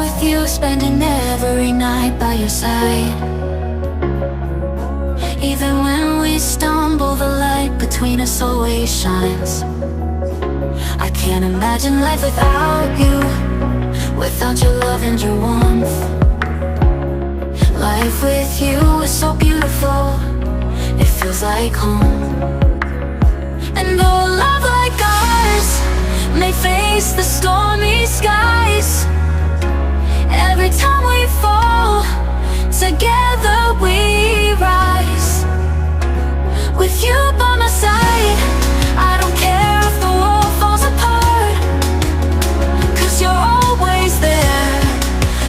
with you, spending every night by your side. Even when we stumble, the light between us always shines. I can't imagine life without you, without your love and your warmth. Life with you is so beautiful, it feels like home. And though a love like ours may face the stormy skies,